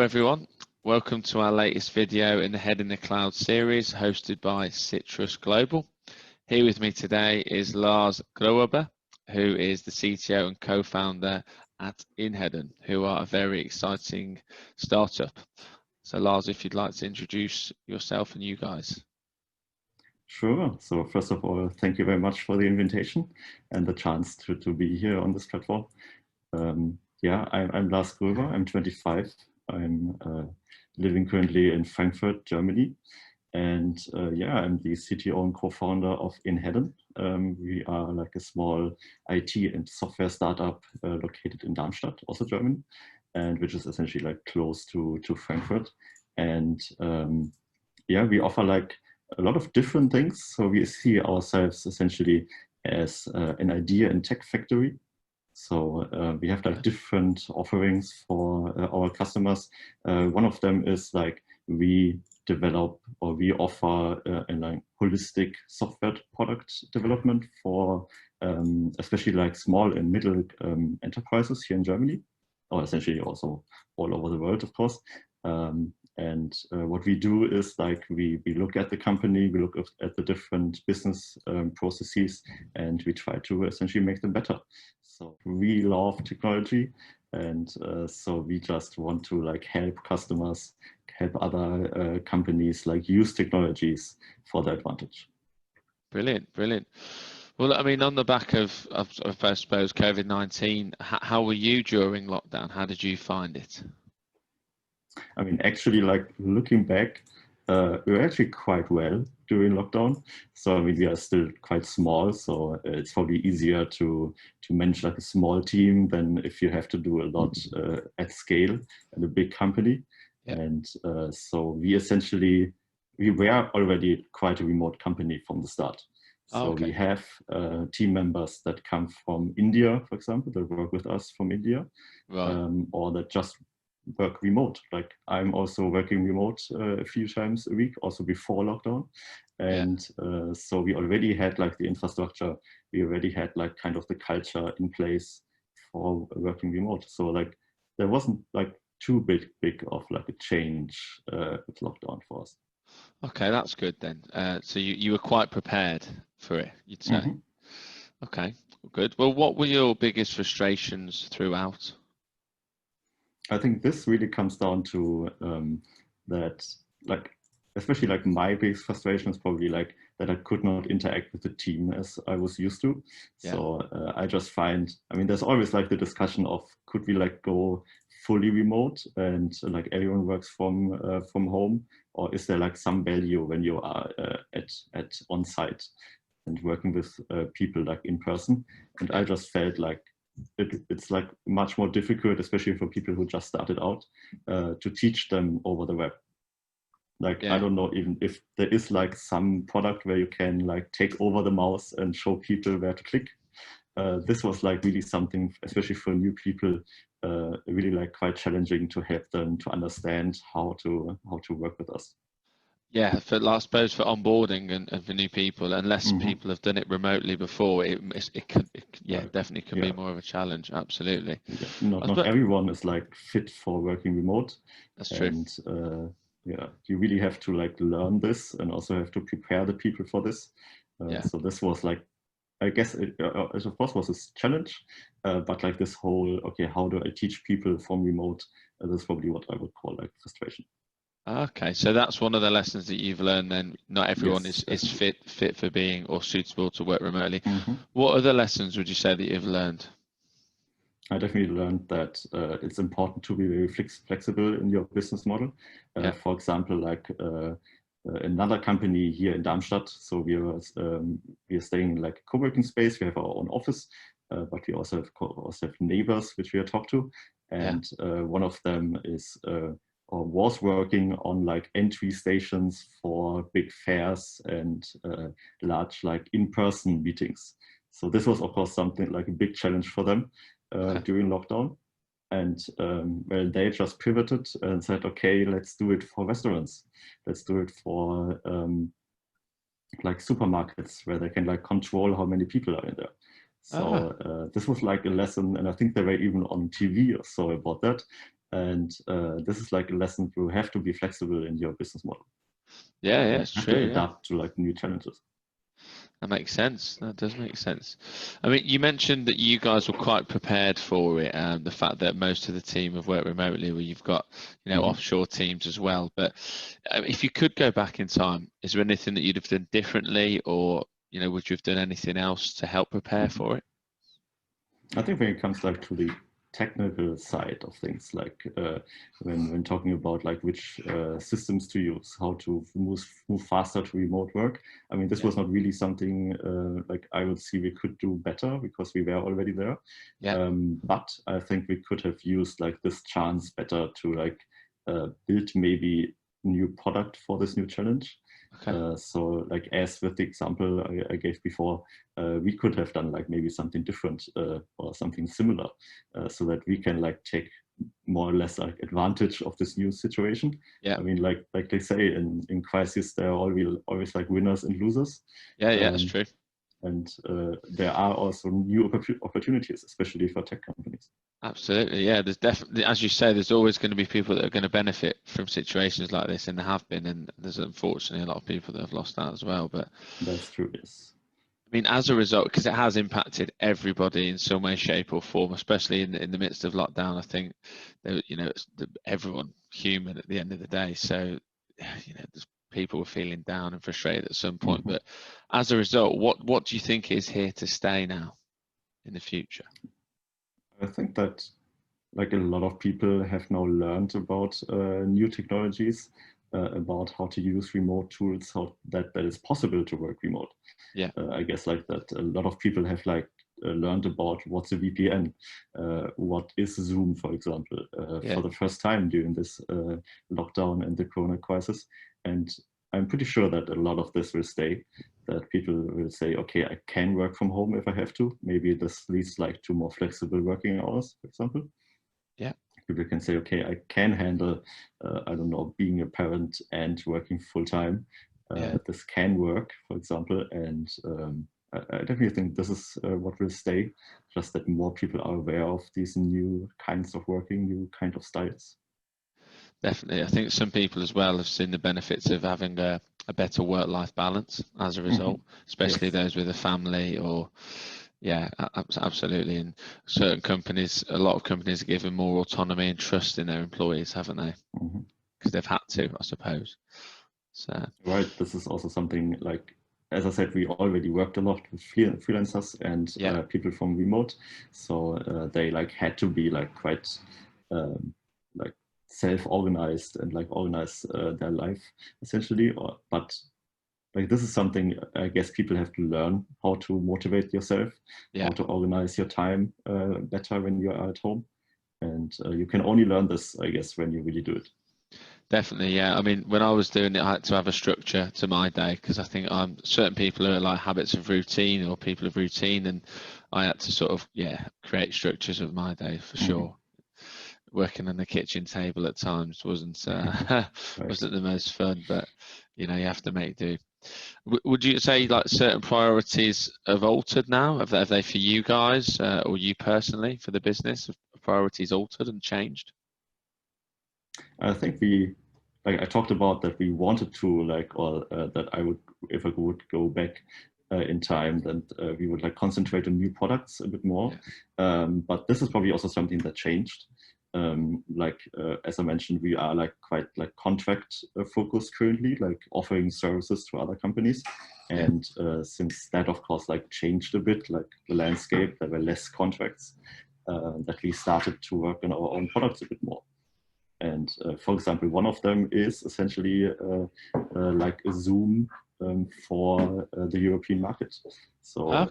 everyone, welcome to our latest video in the Head in the Cloud series hosted by Citrus Global. Here with me today is Lars Gröber, who is the CTO and co-founder at Inheaden, who are a very exciting startup. So Lars, if you'd like to introduce yourself and you guys. Sure. So first of all, thank you very much for the invitation and the chance to be here on this platform. I'm Lars Gröber. I'm 25. I'm living currently in Frankfurt, Germany. And I'm the CTO and co-founder of Inheaden. We are like a small IT and software startup located in Darmstadt, also Germany, and which is essentially like close to Frankfurt. And we offer like a lot of different things. So we see ourselves essentially as an idea and tech factory. So we have like different offerings for our customers. One of them is like we develop or we offer a like holistic software product development for especially like small and middle enterprises here in Germany, or essentially also all over the world, of course. What we do is like we look at the company, we look at the different business processes, and we try to essentially make them better. So we love technology, and so we just want to like help customers, help other companies like use technologies for their advantage. Brilliant, brilliant. Well, I mean, on the back of I suppose, COVID-19, how were you during lockdown? How did you find it? I mean, actually, like looking back, we were actually quite well during lockdown. So I mean, we are still quite small, so it's probably easier to manage like a small team than if you have to do a lot at scale in a big company. Yeah. And so we were already quite a remote company from the start. So we have team members that come from India, for example, that work with us from India, right. Or that just work remote. Like I'm also working remote a few times a week, also before lockdown. And so we already had like the infrastructure, we already had like kind of the culture in place for working remote. So like there wasn't like too big of like a change with lockdown for us. Okay, that's good then. So you were quite prepared for it, you'd say. Mm-hmm. Okay, good. Well, what were your biggest frustrations throughout? I think this really comes down to that, like, especially like my biggest frustration is probably like that I could not interact with the team as I was used to. Yeah. So I just find, I mean, there's always like the discussion of could we like go fully remote and like everyone works from home, or is there like some value when you are at on site and working with people like in person? And I just felt like it's like much more difficult, especially for people who just started out, to teach them over the web. Like, I don't know even if there is like some product where you can like take over the mouse and show people where to click. This was like really something, especially for new people, really like quite challenging to help them to understand how to work with us. Yeah, I suppose for onboarding and for new people, unless people have done it remotely before, it definitely can be more of a challenge. Absolutely. Yeah. Not everyone is like fit for working remote. That's true. And you really have to like learn this and also have to prepare the people for this. So this was like, I guess it of course was a challenge, but like this whole, how do I teach people from remote? That's probably what I would call like frustration. Okay, so that's one of the lessons that you've learned then. Not everyone is fit for being or suitable to work remotely. What other lessons would you say that you've learned? I definitely learned that it's important to be very flexible in your business model. For example, like another company here in Darmstadt. So we are staying in like a co-working space. We have our own office, but we also have neighbors which we talk to. And one of them is or was working on like entry stations for big fairs and large like in-person meetings. So this was of course something like a big challenge for them during lockdown. And they just pivoted and said, okay, let's do it for restaurants. Let's do it for like supermarkets where they can like control how many people are in there. So this was like a lesson, and I think they were even on TV or so about that. And this is like a lesson. You have to be flexible in your business model. Yeah, You it's have true. to Yeah. adapt to like new challenges. That makes sense. That does make sense. I mean, you mentioned that you guys were quite prepared for it, and the fact that most of the team have worked remotely, where you've got, offshore teams as well. But if you could go back in time, is there anything that you'd have done differently, or would you have done anything else to help prepare for it? I think when it comes like to the technical side of things, like when talking about like which systems to use, how to move faster to remote work. I mean, this was not really something like I would see we could do better because we were already there. Yeah. But I think we could have used like this chance better to like build maybe new product for this new challenge. Okay. So like as with the example I gave before, we could have done like maybe something different or something similar so that we can like take more or less like advantage of this new situation. Yeah. I mean, like they say in crisis, there are always like winners and losers. Yeah, that's true. And there are also new opportunities, especially for tech companies. Absolutely, yeah. There's definitely, as you say, there's always going to be people that are going to benefit from situations like this, and there have been, and there's unfortunately a lot of people that have lost out as well. But that's true, yes. I mean, as a result, because it has impacted everybody in some way, shape, or form, especially in the midst of lockdown. I think that, it's everyone human at the end of the day. So, there's people were feeling down and frustrated at some point. But as a result, what do you think is here to stay now in the future? I think that like a lot of people have now learned about new technologies, about how to use remote tools, how that is possible to work remote. Yeah. I guess like that a lot of people have like learned about what's a VPN, what is Zoom, for example, for the first time during this lockdown and the Corona crisis. And I'm pretty sure that a lot of this will stay, that people will say, okay, I can work from home if I have to. Maybe this leads like to more flexible working hours, for example. Yeah. People can say, okay, I can handle, I don't know, being a parent and working full time. This can work, for example. And I definitely think this is what will stay, just that more people are aware of these new kinds of working, new kind of styles. Definitely. I think some people as well have seen the benefits of having a better work-life balance as a result, especially those with a family or, absolutely. And certain companies, a lot of companies are given more autonomy and trust in their employees, haven't they? Because they've had to, I suppose. So. Right. This is also something like, as I said, we already worked a lot with freelancers and people from remote. So they like had to be like quite like self-organized and like organize their life essentially. But like this is something I guess people have to learn how to motivate yourself, how to organize your time better when you are at home. And you can only learn this, I guess, when you really do it. Definitely, yeah. I mean, when I was doing it, I had to have a structure to my day because I think certain people are like habits of routine or people of routine, and I had to sort of create structures of my day for sure. Working on the kitchen table at times wasn't wasn't the most fun, but you have to make do. Would you say like certain priorities have altered now? Have they for you guys or you personally for the business? Have priorities altered and changed? I think like I talked about that we wanted to like, or that I would, if I would go back in time, then we would like concentrate on new products a bit more. But this is probably also something that changed. Like as I mentioned, we are like quite like contract focused currently, like offering services to other companies. And since that, of course, like changed a bit, like the landscape, there were less contracts, that we started to work on our own products a bit more. And for example, one of them is essentially like a Zoom for the European market. So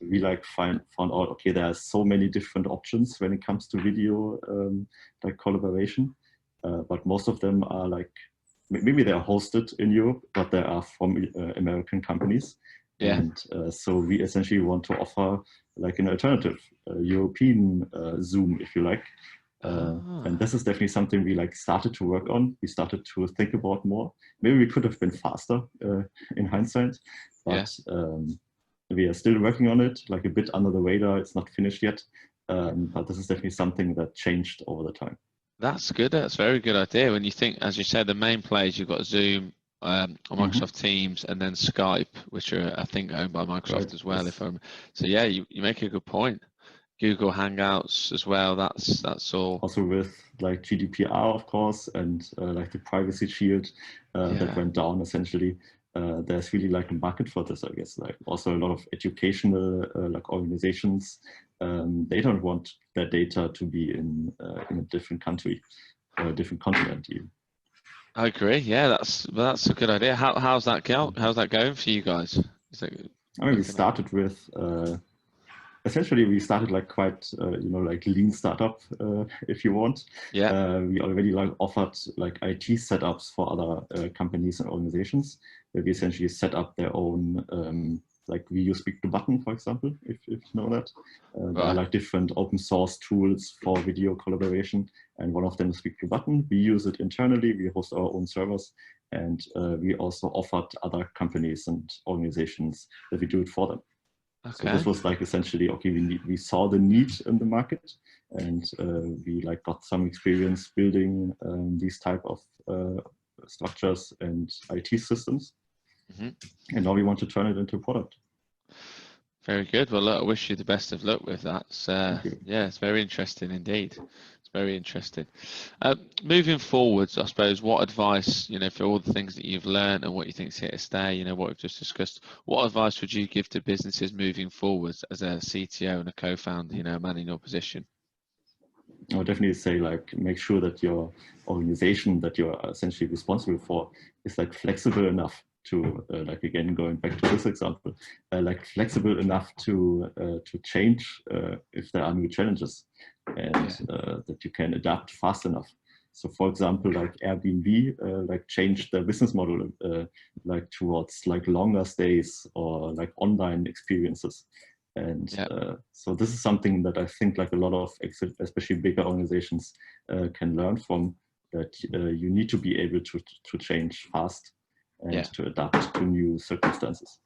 we like found out, okay, there are so many different options when it comes to video like collaboration, but most of them are like, maybe they are hosted in Europe, but they are from American companies. And so we essentially want to offer like an alternative European Zoom, if you like. And this is definitely something we like started to work on. We started to think about more. Maybe we could have been faster in hindsight, but we are still working on it, like a bit under the radar. It's not finished yet, but this is definitely something that changed over the time. That's good. That's a very good idea. When you think, as you said, the main players, you've got Zoom, or Microsoft Teams, and then Skype, which are, I think, owned by Microsoft Right. as well. Yes. So yeah, you make a good point. Google Hangouts as well. That's all. Also with like GDPR, of course, and like the privacy shield that Yeah. went down essentially. There's really like a market for this, I guess. Like also a lot of educational like organizations, they don't want their data to be in a different country, a different continent even. I agree. Yeah, that's a good idea. How's that go? How's that going for you guys? Is that I mean, we looking at? started with essentially we started like quite like lean startup if you want. Yeah. We already like offered like IT setups for other companies and organizations where we essentially set up their own like we use Speak to Button, for example, if you know that. There are Right. like different open source tools for video collaboration, and one of them is Speak to Button. We use it internally, we host our own servers, and we also offered other companies and organizations that we do it for them. So Okay. this was like essentially, okay, we saw the need in the market, and we like got some experience building these type of structures and IT systems. Hmm. And now we want to turn it into a product. Very good. Well, look, I wish you the best of luck with that. Thank you. Yeah, it's very interesting indeed. It's very interesting. Moving forwards, I suppose, what advice, for all the things that you've learned and what you think's here to stay, what we've just discussed, what advice would you give to businesses moving forwards as a CTO and a co-founder, a man in your position? I would definitely say like make sure that your organization that you're essentially responsible for is like flexible enough to like again going back to this example, like flexible enough to change if there are new challenges, and that you can adapt fast enough. So for example, like Airbnb like changed their business model like towards like longer stays or like online experiences. And Yeah. so this is something that I think like a lot of, especially bigger organizations can learn from, that you need to be able to change fast and Yeah. to adapt to new circumstances.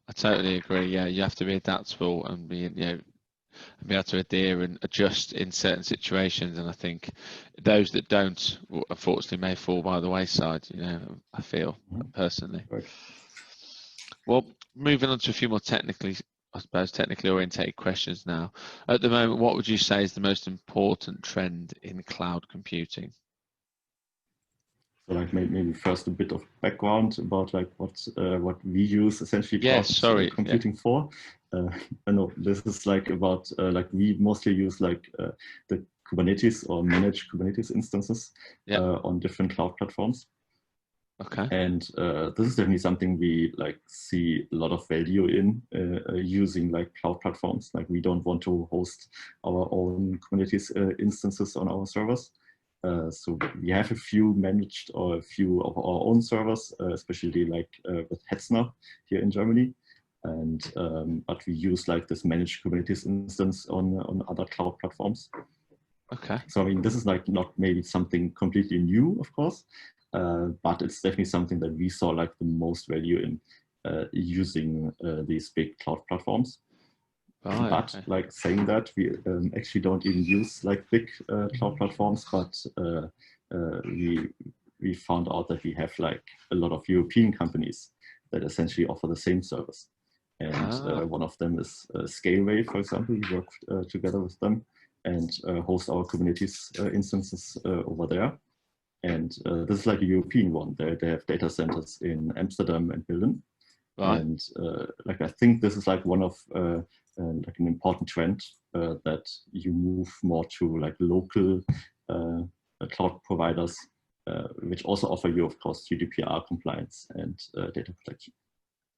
I totally agree. Yeah, you have to be adaptable and be able to adhere and adjust in certain situations. And I think those that don't, unfortunately, may fall by the wayside. I feel personally. Right. Well, moving on to a few more technically orientated questions now. At the moment, what would you say is the most important trend in cloud computing? So like maybe first a bit of background about like what we use essentially Yes, cloud sorry. Yeah. computing for. No, this is like about like we mostly use like the Kubernetes or managed Kubernetes instances Yeah. on different cloud platforms. Okay. And this is definitely something we like see a lot of value in using like cloud platforms. Like we don't want to host our own Kubernetes instances on our servers. So we have a few managed or a few of our own servers, especially like with Hetzner here in Germany. And but we use like this managed Kubernetes instance on other cloud platforms. Okay. So I mean, this is like not maybe something completely new, of course, but it's definitely something that we saw like the most value in using these big cloud platforms. Right. But Okay. like saying that, we actually don't even use like big cloud platforms, but we found out that we have like a lot of European companies that essentially offer the same service. And one of them is Scaleway, for example. We work together with them and host our Kubernetes instances over there. And this is like a European one. They have data centers in Amsterdam and Berlin. Right. And like I think this is like one of like an important trend that you move more to like local cloud providers, which also offer you, of course, GDPR compliance and data protection.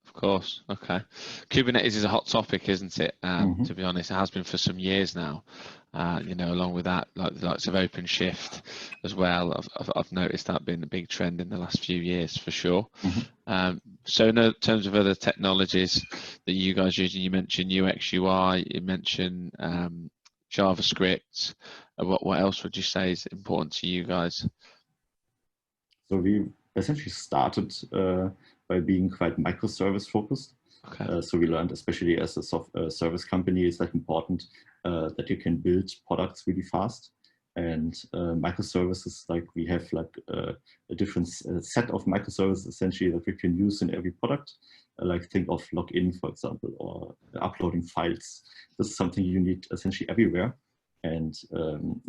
Of course. Okay. Kubernetes is a hot topic, isn't it? Mm-hmm. To be honest, it has been for some years now. Along with that, like the likes of OpenShift as well. I've noticed that being a big trend in the last few years for sure. Mm-hmm. So in terms of other technologies that you guys use, you mentioned UX UI, you mentioned JavaScript. What else would you say is important to you guys? So we essentially started by being quite microservice focused. Okay. So we learned, especially as a service company, it's like important that you can build products really fast. And microservices, like we have like a different set of microservices essentially that we can use in every product. Like think of login, for example, or uploading files. This is something you need essentially everywhere. And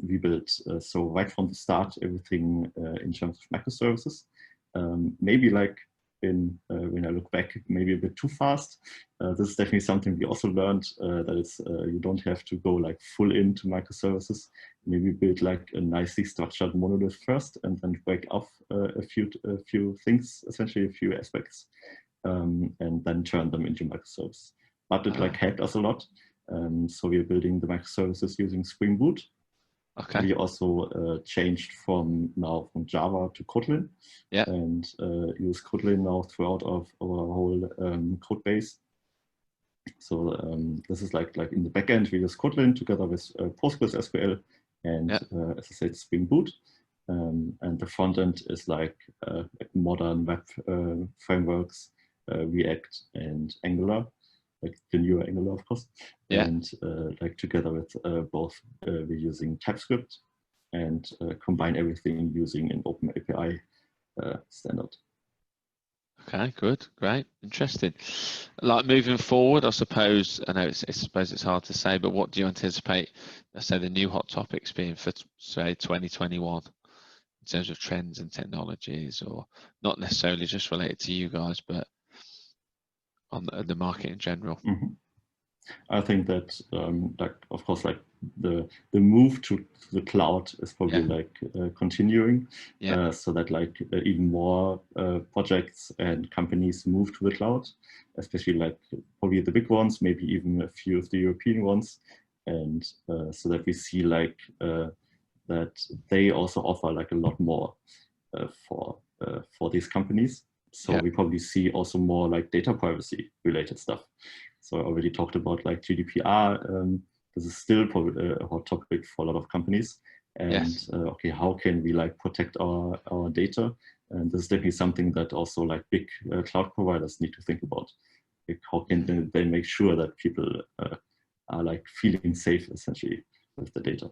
we built, so right from the start, everything in terms of microservices. Maybe like when I look back, maybe a bit too fast. This is definitely something we also learned, that it's, you don't have to go like full into microservices. Maybe build like a nicely structured monolith first and then break off a few things, essentially a few aspects, and then turn them into microservices. But it like helped us a lot. So we are building the microservices using Spring Boot. Okay. We also changed from Java to Kotlin, and use Kotlin now throughout our whole code base. So this is like in the backend we use Kotlin together with PostgreSQL and as I said, Spring Boot. And the front end is like modern web frameworks, React and Angular, like the newer Angular, of course. And like together with both, we're using TypeScript and combine everything using an open API standard. Okay, good, great, interesting. Like moving forward, I suppose, I know it's hard to say, but what do you anticipate, let's say, the new hot topics being for, say, 2021 in terms of trends and technologies, or not necessarily just related to you guys, but on the market in general? Mm-hmm. I think that, like, of course, like the move to the cloud is probably like continuing, so that like even more projects and companies move to the cloud, especially like probably the big ones, maybe even a few of the European ones, and so that we see like that they also offer like a lot more for these companies. So we probably see also more like data privacy related stuff. So I already talked about like GDPR. This is still probably a hot topic for a lot of companies. And okay, how can we like protect our data? And this is definitely something that also like big cloud providers need to think about. Like how can they make sure that people are like feeling safe essentially with the data?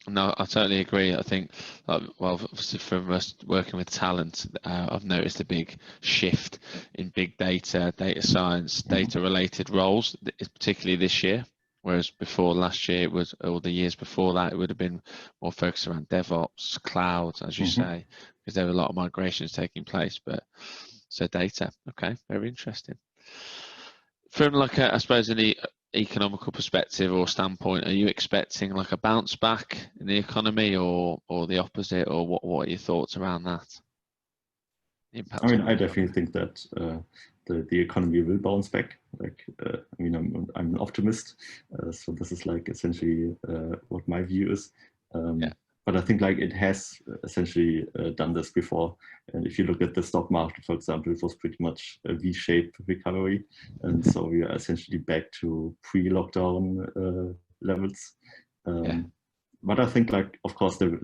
No, I totally agree. I think, well, obviously from us working with talent, I've noticed a big shift in big data, data science, data-related roles, particularly this year. Whereas before, last year, it was, or the years before that, it would have been more focused around DevOps, cloud, as you say, because there were a lot of migrations taking place. But so data, okay, very interesting. From like I suppose in the economical perspective or standpoint, are you expecting like a bounce back in the economy, or the opposite, or what are your thoughts around that? I mean, I definitely think that the economy will bounce back. Like, I mean, I'm an optimist, so this is like essentially what my view is. But I think like it has essentially done this before. And if you look at the stock market, for example, it was pretty much a V-shaped recovery, and so we are essentially back to pre-lockdown levels. But I think, like, of course, there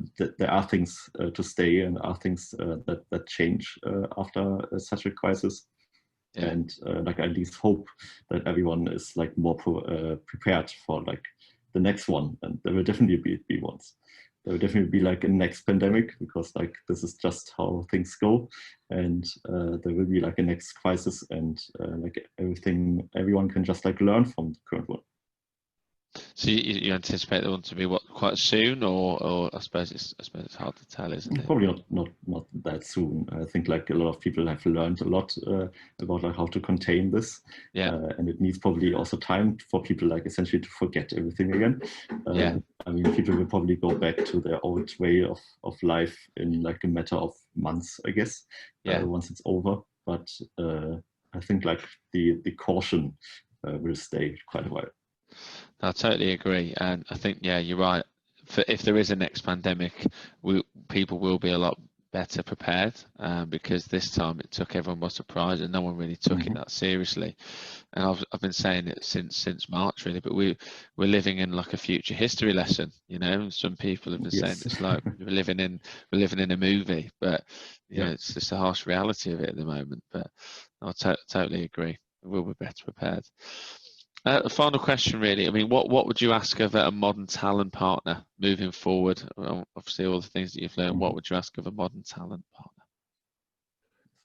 are things to stay, and are things that change after such a crisis. And like, I at least hope that everyone is like more prepared for like the next one, and there will definitely be ones. There will definitely be like a next pandemic, because like this is just how things go, and there will be like a next crisis, and like everyone can just like learn from the current one. So you anticipate the one to be quite soon, or I suppose it's hard to tell, isn't it? Probably not that soon. I think like a lot of people have learned a lot about like how to contain this, and it needs probably also time for people like essentially to forget everything again. I mean, people will probably go back to their old way of life in like a matter of months, I guess, once it's over. But I think like the caution will stay quite a while. I totally agree, and I think you're right. If there is a next pandemic, people will be a lot better prepared, because this time it took everyone by surprise, and no one really took it that seriously. And I've been saying it since March really, but we're living in like a future history lesson. You know, some people have been saying it's like we're living in a movie, but you know, it's just a harsh reality of it at the moment. But I totally agree. We'll be better prepared. A final question, really. I mean, what would you ask of a modern talent partner moving forward? Well, obviously, all the things that you've learned. What would you ask of a modern talent partner?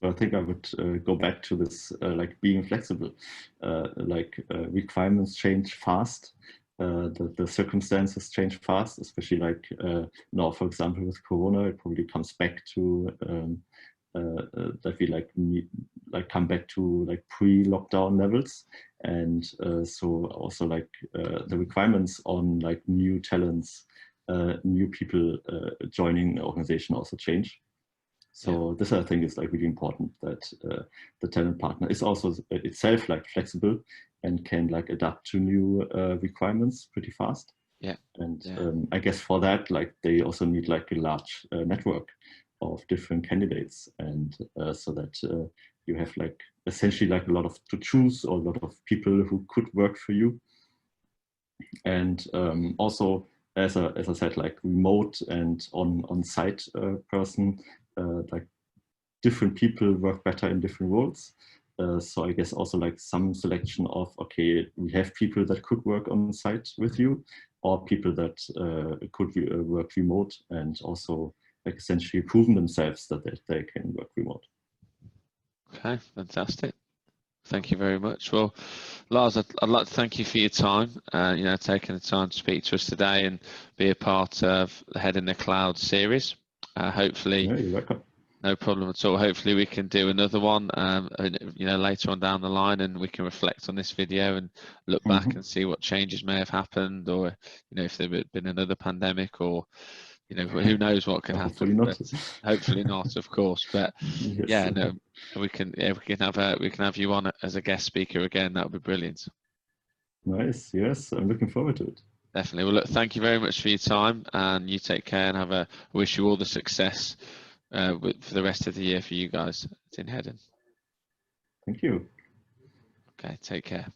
So I think I would go back to this, like being flexible. Requirements change fast. The circumstances change fast, especially like now, for example, with Corona, it probably comes back to that we like need come back to like pre-lockdown levels, and so also like the requirements on like new talents, new people joining the organization also change. So this I think is like really important, that the talent partner is also itself like flexible and can like adapt to new requirements pretty fast. Yeah. And I guess for that, like they also need like a large network of different candidates, and so that you have like essentially like a lot of to choose, or a lot of people who could work for you. And also, as I said, like remote and on-site person, like different people work better in different roles. So I guess also like some selection of, okay, we have people that could work on site with you, or people that could work remote, and also like essentially proven themselves that they can work remote. Okay, fantastic. Thank you very much. Well, Lars, I'd like to thank you for your time, taking the time to speak to us today and be a part of the Head in the Cloud series. Hopefully, yeah, you're welcome. No problem at all. Hopefully we can do another one, later on down the line, and we can reflect on this video and look back and see what changes may have happened, or if there had been another pandemic, or who knows what can happen. Hopefully not. Hopefully not, of course. But yes. yeah, no, we can have you on as a guest speaker again. That would be brilliant. Nice. Yes, I'm looking forward to it. Definitely. Well, look, thank you very much for your time, and you take care, and wish you all the success for the rest of the year for you guys at Inheaden. Thank you. Okay, take care.